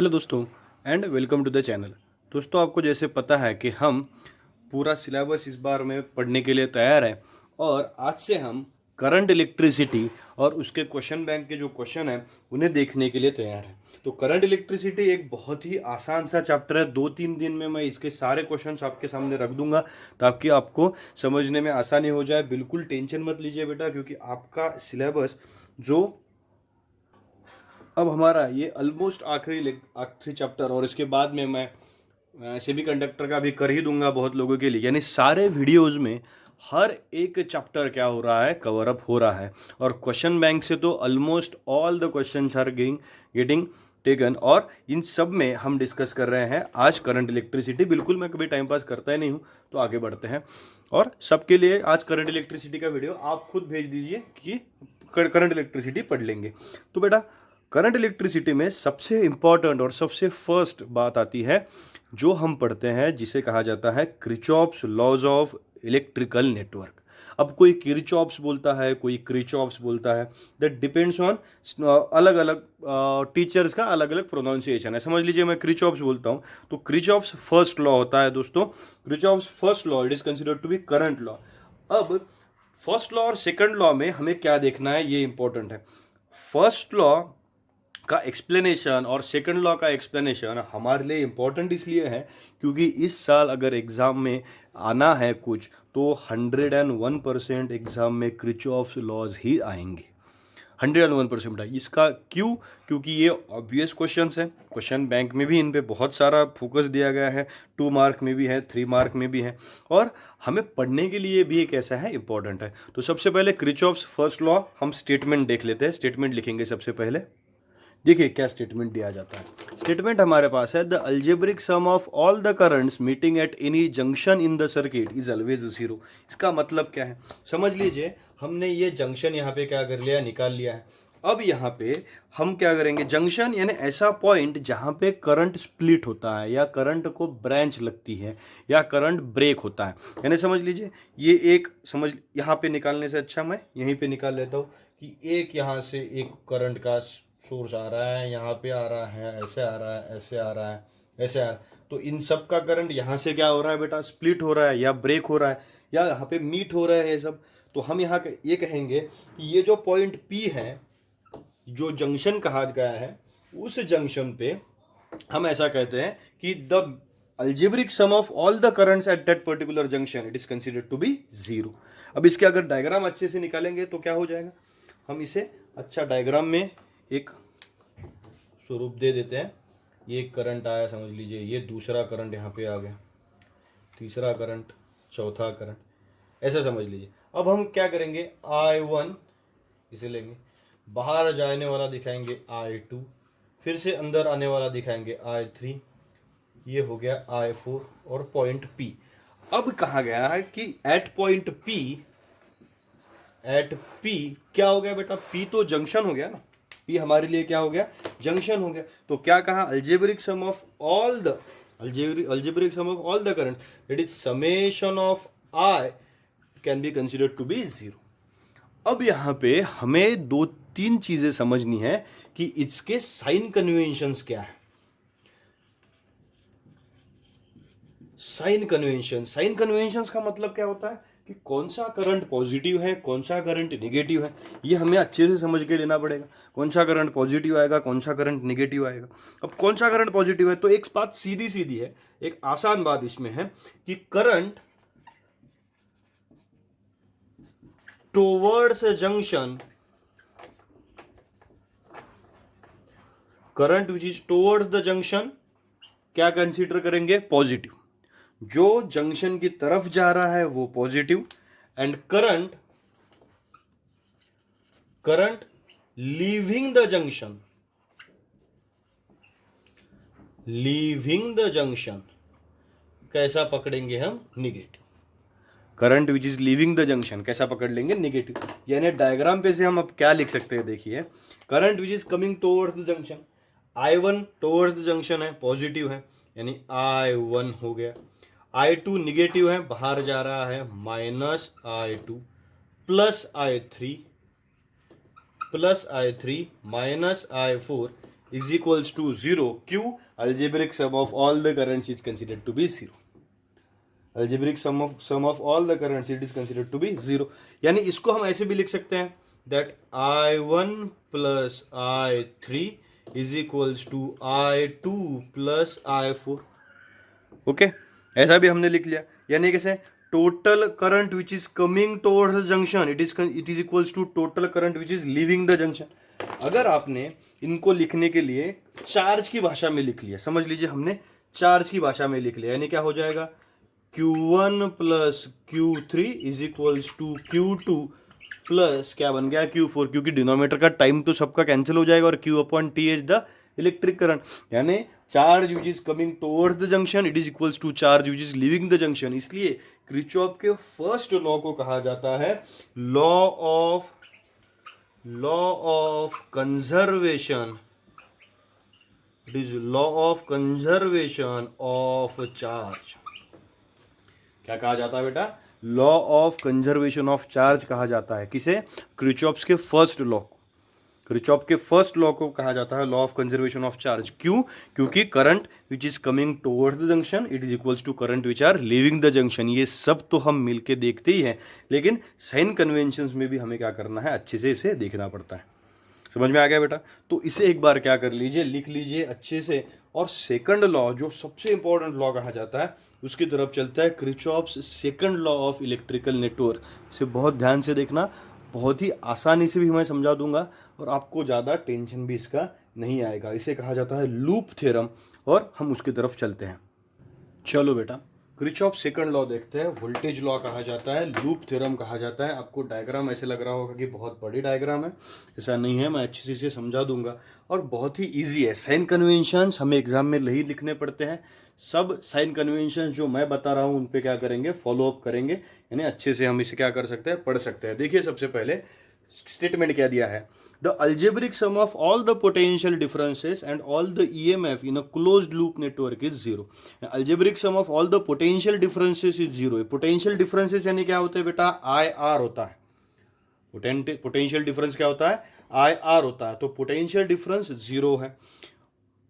Hello दोस्तों and welcome to the channel. दोस्तों आपको जैसे पता है कि हम पूरा सिलेबस इस बार में पढ़ने के लिए तैयार हैं और आज से हम करंट इलेक्ट्रिसिटी और उसके क्वेश्चन बैंक के जो क्वेश्चन हैं उन्हें देखने के लिए तैयार हैं। तो करंट इलेक्ट्रिसिटी एक बहुत ही आसान सा चैप्टर है। 2-3 दिन में मैं इसके सारे क्वेश्चंस आपके सामने रख दूंगा ताकि आपको समझने में आसानी हो जाए। बिल्कुल टेंशन मत लीजिए बेटा, क्योंकि आपका सिलेबस जो अब हमारा ये ऑलमोस्ट आखिरी चैप्टर और इसके बाद में मैं सेमी कंडक्टर का भी कर ही दूंगा बहुत लोगों के लिए। यानी सारे वीडियोस में हर एक चैप्टर क्या हो रहा है, कवर अप हो रहा है। और क्वेश्चन बैंक से तो almost all the questions are getting taken और इन सब में हम डिस्कस कर रहे हैं आज करंट इलेक्ट्रिसिटी। बिल्कुल मैं कभी टाइम पास करता ही नहीं हूँ। तो आगे बढ़ते हैं और सबके लिए आज करंट इलेक्ट्रिसिटी का वीडियो आप खुद भेज दीजिए कि करंट इलेक्ट्रिसिटी पढ़ लेंगे। तो बेटा करंट इलेक्ट्रिसिटी में सबसे इंपॉर्टेंट और सबसे फर्स्ट बात आती है जो हम पढ़ते हैं, जिसे कहा जाता है Kirchhoff's laws of electrical network. अब कोई किरचॉफ्स बोलता है, कोई क्रिचॉफ्स बोलता है, दैट डिपेंड्स ऑन अलग अलग टीचर्स का अलग अलग प्रोनाउंसिएशन है। समझ लीजिए मैं क्रिचॉफ्स बोलता हूँ तो क्रिचॉफ्स फर्स्ट लॉ होता है दोस्तों। Kirchhoff's first law it is considered to be current law. अब फर्स्ट लॉ और सेकंड लॉ में हमें क्या देखना है, ये इंपॉर्टेंट है। फर्स्ट लॉ का एक्सप्लेनेशन और सेकंड लॉ का एक्सप्लेनेशन हमारे लिए इम्पोर्टेंट इसलिए है क्योंकि इस साल अगर एग्ज़ाम में आना है कुछ तो 101% एग्ज़ाम में किरचॉफ्स लॉज ही आएंगे। 101% बेटा। इसका क्यों? क्योंकि ये ऑब्वियस क्वेश्चंस हैं। क्वेश्चन बैंक में भी इन पे बहुत सारा फोकस दिया गया है। 2 मार्क में भी है, 3 मार्क में भी है और हमें पढ़ने के लिए भी एक ऐसा है, इंपॉर्टेंट है। तो सबसे पहले किरचॉफ्स फर्स्ट लॉ हम स्टेटमेंट देख लेते हैं। स्टेटमेंट लिखेंगे सबसे पहले। देखिए क्या स्टेटमेंट दिया जाता है। स्टेटमेंट हमारे पास है, the algebraic sum of all the currents meeting at any junction in the circuit is always zero. इसका मतलब क्या है, समझ लीजिए हमने ये जंक्शन यहाँ पे क्या कर लिया, निकाल लिया है। अब यहाँ पे हम क्या करेंगे, जंक्शन यानी ऐसा पॉइंट जहाँ पे करंट स्प्लिट होता है या करंट को ब्रांच लगती है या करंट ब्रेक होता है। यानी समझ लीजिए ये एक, समझ यहाँ पे निकालने से अच्छा मैं यहीं पे निकाल लेता हूँ कि एक यहाँ से एक करंट का सोर्स आ रहा है, यहाँ पे आ रहा है, ऐसे आ रहा है, ऐसे आ रहा है, ऐसे आ रहा है। तो इन सब का करंट यहाँ से क्या हो रहा है बेटा, स्प्लिट हो रहा है या ब्रेक हो रहा है या यहाँ पे मीट हो रहा है ये सब। तो हम यहाँ ये कहेंगे कि ये जो पॉइंट P है, जो जंक्शन कहा गया है, उस जंक्शन पे हम ऐसा कहते हैं कि the algebraic sum of all the currents at that particular junction it is considered to be zero. अब इसके अगर डायग्राम अच्छे से निकालेंगे तो क्या हो जाएगा, हम इसे अच्छा डायग्राम में एक स्वरूप दे देते हैं। ये एक करंट आया, समझ लीजिए ये दूसरा करंट यहाँ पे आ गया, तीसरा करंट, चौथा करंट, ऐसा समझ लीजिए। अब हम क्या करेंगे, I1 इसे लेंगे, बाहर जाने वाला दिखाएंगे I2, फिर से अंदर आने वाला दिखाएंगे I3, ये हो गया I4 और पॉइंट P। अब कहा गया है कि एट पॉइंट P क्या हो गया बेटा, P तो जंक्शन हो गया ना, P हमारे लिए क्या हो गया, जंक्शन हो गया। तो क्या कहा, algebraic sum of all the algebraic sum of all the current, that is summation of I can be considered to be zero। अब यहाँ पे हमें 2-3 चीजें समझनी है कि इसके साइन कन्वेंशंस क्या है। साइन कन्वेंशंस का मतलब क्या होता है कि कौन सा करंट पॉजिटिव है, कौन सा करंट नेगेटिव है, ये हमें अच्छे से समझ के लेना पड़ेगा। कौन सा करंट पॉजिटिव आएगा, कौन सा करंट नेगेटिव आएगा। अब कौन सा करंट पॉजिटिव है, तो एक बात सीधी सीधी है, एक आसान बात इसमें है कि current towards junction, current which is towards the junction क्या कंसीडर करेंगे, पॉजिटिव। जो जंक्शन की तरफ जा रहा है वो positive, and current leaving the junction कैसा पकड़ेंगे हम, negative. Current which is leaving the junction कैसा पकड़ लेंगे, निगेटिव। यानी डायग्राम पे से हम अब क्या लिख सकते हैं, देखिए current which is coming towards the junction, I1 towards the junction है, पॉजिटिव है, यानी I1 हो गया। I2 निगेटिव है, बाहर जा रहा है, -I2 plus I3 minus I4, is equals to 0. Q, algebraic sum of all the currents is considered to be 0. Algebraic sum of all the currents it is considered to be 0. यानी इसको हम ऐसे भी लिख सकते हैं that I1 plus I3 is equals to I2 plus I4. Okay, ऐसा भी हमने लिख लिया. यानी कैसे, total current which is coming towards the junction it is equals to total current which is leaving the junction. अगर आपने इनको लिखने के लिए चार्ज की भाषा में लिख लिया, समझ लीजिए हमने चार्ज की भाषा में लिख लिया, यानी क्या हो जाएगा, Q1 plus Q3 is equals to Q2 plus क्या बन गया Q4, क्योंकि डिनोमिनेटर का टाइम तो सबका कैंसिल हो जाएगा और Q upon T is the electric current. यानी charge which is coming towards the junction it is equals to charge which is living the junction. इसलिए किरचॉफ के फर्स्ट लॉ को कहा जाता है law of conservation. It is law of conservation of charge. क्या कहा जाता है बेटा, law of conservation of charge कहा जाता है. किसे, किरचॉफ के फर्स्ट लॉ को. किरचॉफ के फर्स्ट लॉ को कहा जाता है law of conservation of charge. क्यों, क्योंकि current which is coming towards the junction it is equals to current which are leaving the junction. ये सब तो हम मिलके देखते ही हैं, लेकिन साइन कन्वेंशंस में भी हमें क्या करना है, अच्छे से इसे देखना पड़ता है. समझ में आ गया बेटा. तो इसे एक बार क्या कर लीजिए, लिख लीजिए अच्छे से. और सेकंड लॉ जो सबसे इंपॉर्टेंट लॉ कहा जाता है उसकी तरफ चलता है, Kirchhoff's second law of electrical network. इसे बहुत ध्यान से देखना, बहुत ही आसानी से भी मैं समझा दूंगा और आपको ज़्यादा टेंशन भी इसका नहीं आएगा. इसे कहा जाता है लूप थ्योरम और हम उसकी तरफ चलते हैं. चलो बेटा, किरचॉफ सेकंड लॉ देखते हैं. वोल्टेज लॉ कहा जाता है, लूप थ्योरम कहा जाता है. आपको डायग्राम ऐसे लग रहा होगा कि बहुत बड़ी डायग्राम है, ऐसा नहीं है, मैं अच्छे से इसे समझा दूंगा और बहुत ही इजी है. साइन कन्वेंशंस हमें एग्जाम में नहीं लिखने पड़ते हैं. सब साइन कन्वेंशंस जो मैं बता रहा हूँ उन पे क्या करेंगे, फॉलो अप करेंगे, यानी अच्छे से हम इसे क्या कर सकते हैं, पढ़ सकते हैं. देखिए सबसे पहले स्टेटमेंट क्या दिया है, the algebraic sum of all the potential differences and all the EMF in a closed loop network is 0. algebraic sum of all the potential differences is 0. potential differences यानी क्या होता है बेटा, IR होता है. पोटेंशियल डिफरेंस क्या होता है, IR होता है. तो पोटेंशियल डिफरेंस 0 है.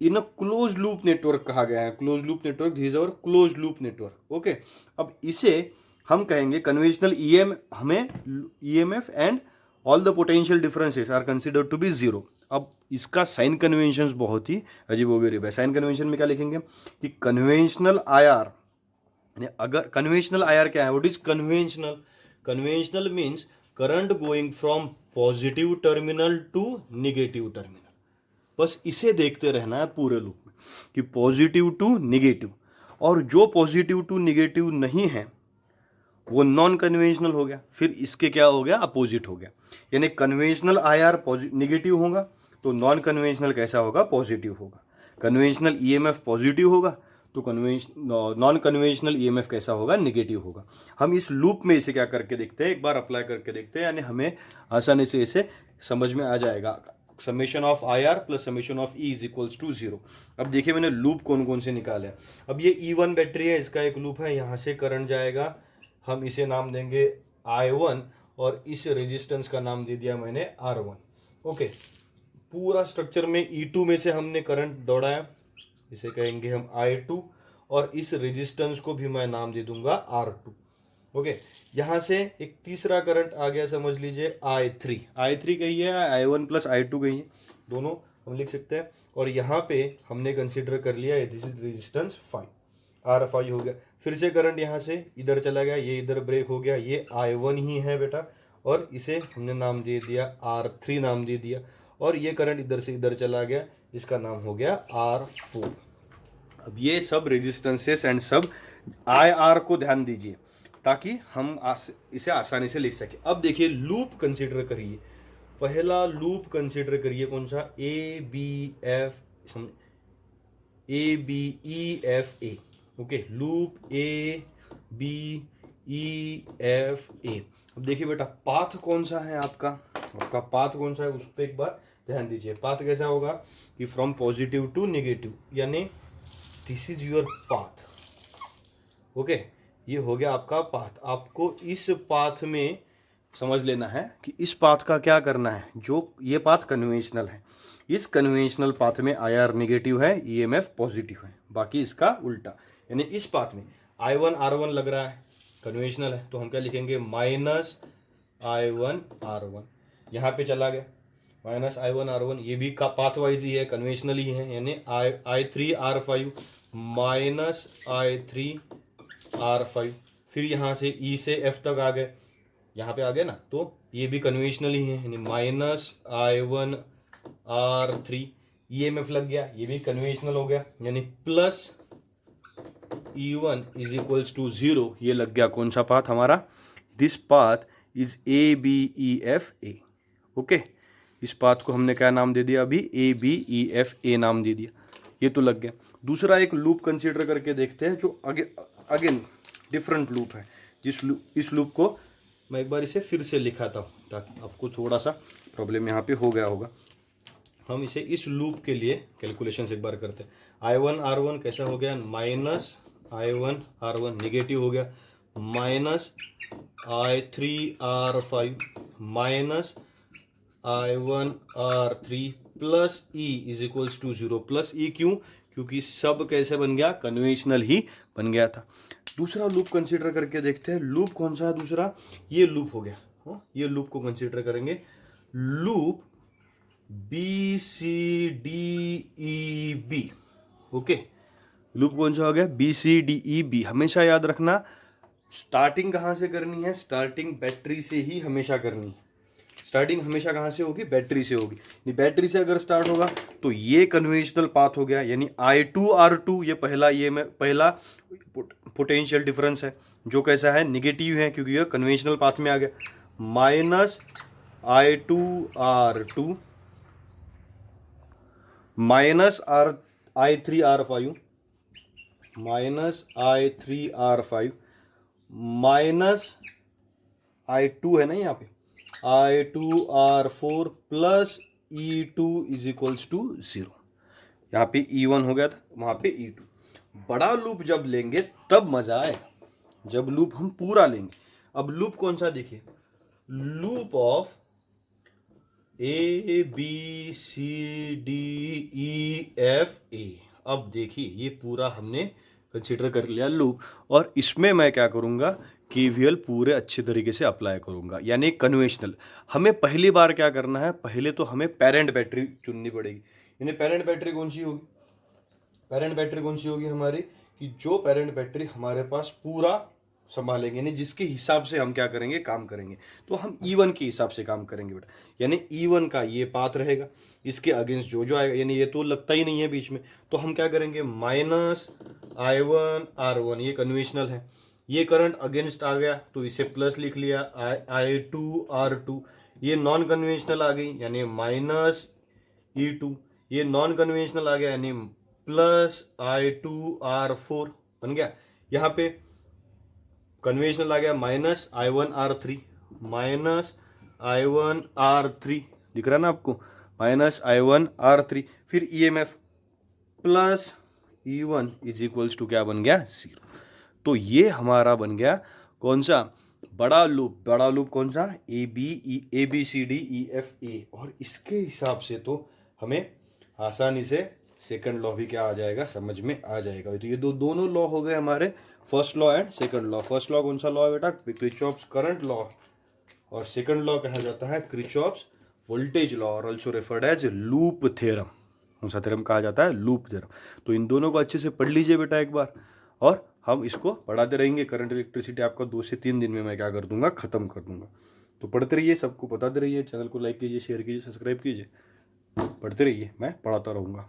In a close loop network कहा गया है. Close loop network, this is our close loop network. Okay, अब इसे हम कहेंगे कन्वेंशनल हमें EMF and all the potential differences are considered to be 0. अब इसका साइन कन्वेंशन बहुत ही अजीबोगरीब है. साइन कन्वेंशन में क्या लिखेंगे कि कन्वेंशनल IR, यानी अगर कन्वेंशनल IR क्या है, what is conventional, conventional means current going from positive terminal to negative terminal. बस इसे देखते रहना है पूरे लूप में कि पॉजिटिव टू निगेटिव, और जो पॉजिटिव टू निगेटिव नहीं है वो नॉन कन्वेंशनल हो गया. फिर इसके क्या हो गया, अपोजिट हो गया. यानी कन्वेंशनल IR निगेटिव होगा तो नॉन कन्वेंशनल कैसा होगा, पॉजिटिव होगा. कन्वेंशनल EMF पॉजिटिव होगा तो नॉन कन्वेंशनल EMF कैसा होगा, निगेटिव होगा. हम इस लूप में इसे क्या करके देखते हैं, एक बार अप्लाई करके देखते हैं, यानी हमें आसानी से इसे समझ में आ जाएगा. Summation of IR plus summation of E is equals to 0. अब देखिए मैंने लूप कौन कौन से निकाले. अब ये E1 बैटरी है, इसका एक लूप है, यहाँ से करंट जाएगा, हम इसे नाम देंगे I1 और इस रेजिस्टेंस का नाम दे दिया मैंने R1. ओके, पूरा स्ट्रक्चर में E2 में से हमने करंट दौड़ाया, इसे कहेंगे हम I2, और इस रेजिस्टेंस को भी मैं नाम दे दूंगा R2. ओके, यहाँ से एक तीसरा करंट आ गया, समझ लीजिए I3 कही है, I1 प्लस I2 कही है, दोनों हम लिख सकते हैं. और यहाँ पे हमने कंसिडर कर लिया दिस इज रेजिस्टेंस 5, R5 हो गया. फिर से करंट यहाँ से इधर चला गया, ये इधर ब्रेक हो गया, ये I1 ही है बेटा, और इसे हमने नाम दे दिया R3 नाम दे दिया. और ये करंट इधर से इधर चला गया, इसका नाम हो गया R4. अब ये सब रेजिस्टेंसेस एंड सब IR को ध्यान दीजिए ताकि हम इसे आसानी से लिख सके. अब देखिए लूप कंसिडर करिए, पहला लूप कंसिडर करिए कौन सा, ABEFA. Okay, loop ABEFA. अब देखिए बेटा पाथ कौन सा है आपका पाथ कौन सा है, उस पर एक बार ध्यान दीजिए. पाथ कैसा होगा कि फ्रॉम पॉजिटिव टू निगेटिव, यानी this is your path. Okay, ये हो गया आपका पाथ. आपको इस पाथ में समझ लेना है कि इस पाथ का क्या करना है। जो ये पाथ कन्वेंशनल है, इस कन्वेंशनल पाथ में IR नेगेटिव है, EMF पॉजिटिव है, बाकी इसका उल्टा। यानी इस पाथ में I1R1 लग रहा है, कन्वेंशनल है, तो हम क्या लिखेंगे माइनस I1R1। यहाँ पे चला गया माइनस I1R1, ये भी का पाथ वाइज ही है, कन्वेंशनल ही है, यानी I3R5 माइनस I3R5। फिर यहाँ से E से F तक आ गए, यहाँ पे आ गए ना, तो ये भी कन्वेंशनल ही है, यानी माइनस I1R3। EMF लग गया, ये भी कन्वेंशनल हो गया, यानी plus E1 is equals to 0। ये लग गया कौन सा पाथ हमारा, this path is ABEFA। Okay, इस पाथ को हमने क्या नाम दे दिया अभी, ABEFA नाम दे दिया, ये तो लग गया। दूसरा एक लूप कंसीडर करके देखते हैं, जो अगेन डिफरेंट लूप है। इस लूप को मैं एक बार इसे फिर से लिखाता हूँ ताकि आपको थोड़ा सा प्रॉब्लम यहाँ पे हो गया होगा। हम इसे इस लूप के लिए कैलकुलेशन एक बार करते हैं। I1R1 कैसा हो गया, माइनस I1R1 नेगेटिव हो गया, minus I3R5 minus I1R3 plus E is equals to 0। Plus E क्यों, क्योंकि सब कैसे बन गया, कन्वेंशनल ही बन गया था। दूसरा लूप कंसीडर करके देखते हैं, लूप कौन सा है दूसरा, ये लूप हो गया। ये लूप को कंसीडर करेंगे, लूप BCDEB। ओके, लूप कौन सा हो गया, BCDEB। हमेशा याद रखना स्टार्टिंग कहाँ से करनी है, स्टार्टिंग बैटरी से ही हमेशा करनी है। स्टार्टिंग हमेशा कहाँ से होगी, बैटरी से होगी। बैटरी से अगर स्टार्ट होगा तो ये कन्वेंशनल पाथ हो गया, यानी I2R2 ये पहला पोटेंशियल डिफरेंस है, जो कैसा है, नेगेटिव है, क्योंकि ये कन्वेंशनल पाथ में आ गया। Minus I2R2 minus I3R5 minus I3R5 minus I2 है ना यहाँ पे, I2R4 plus E2 is equals to 0। यहाँ पे E1 हो गया था, वहाँ पे E2। बड़ा लूप जब लेंगे तब मजा आए, जब लूप हम पूरा लेंगे। अब लूप कौन सा देखिए, लूप ऑफ ABCDEFA। अब देखिए ये पूरा हमने कंसीडर कर लिया लूप, और इसमें मैं क्या करूँगा, KVL पूरे अच्छे तरीके से अप्लाई करूँगा, यानी कन्वेंशनल। हमें पहली बार क्या करना है, पहले तो हमें पेरेंट बैटरी चुननी पड़ेगी। यानी पेरेंट बैटरी कौन सी होगी, पेरेंट बैटरी कौन सी होगी हमारी, कि जो पेरेंट बैटरी हमारे पास पूरा संभालेंगे, यानी जिसके हिसाब से हम क्या करेंगे, काम करेंगे। तो हम E1 के हिसाब से काम करेंगे बेटा, यानी E1 का ये पाथ रहेगा, इसके अगेंस्ट जो आएगा, यानी ये तो लगता ही नहीं है बीच में, तो हम क्या करेंगे, माइनस I1R1 ये कन्वेंशनल है, ये करंट अगेंस्ट आ गया तो इसे प्लस लिख लिया, I2R2 ये नॉन कन्वेंशनल आ गई, यानी माइनस E2 ये नॉन कन्वेंशनल आ गया, यानी प्लस I2R4 बन गया। यहाँ पे कन्वेंशनल आ गया माइनस I1R3 माइनस I1R3, दिख रहा ना आपको, माइनस I1R3। फिर EMF plus E1 is equals to क्या बन गया, 0। तो ये हमारा बन गया कौन सा, बड़ा लूप। बड़ा लूप कौन सा, ABCDEFA। और इसके हिसाब से तो हमें आसानी से सेकंड लॉ भी क्या आ जाएगा, समझ में आ जाएगा। तो ये दोनों लॉ हो गए हमारे, first law and second law. First law कौन सा लॉ है बेटा, किरचॉफ्स करंट लॉ, और सेकंड लॉ कहा जाता है किरचॉफ्स वोल्टेज लॉ, और also referred as loop theorem. कौन सा थ्योरम कहा जाता है, लूप थ्योरम। तो इन दोनों को अच्छे से पढ़ लीजिए बेटा एक बार, और हम इसको पढ़ाते रहेंगे। करंट इलेक्ट्रिसिटी आपका 2 से 3 दिन में मैं क्या कर दूंगा, खत्म कर दूंगा। तो पढ़ते रहिए, सबको बताते रहिए, चैनल को लाइक कीजिए, शेयर कीजिए, सब्सक्राइब कीजिए, पढ़ते रहिए, मैं पढ़ाता रहूँगा।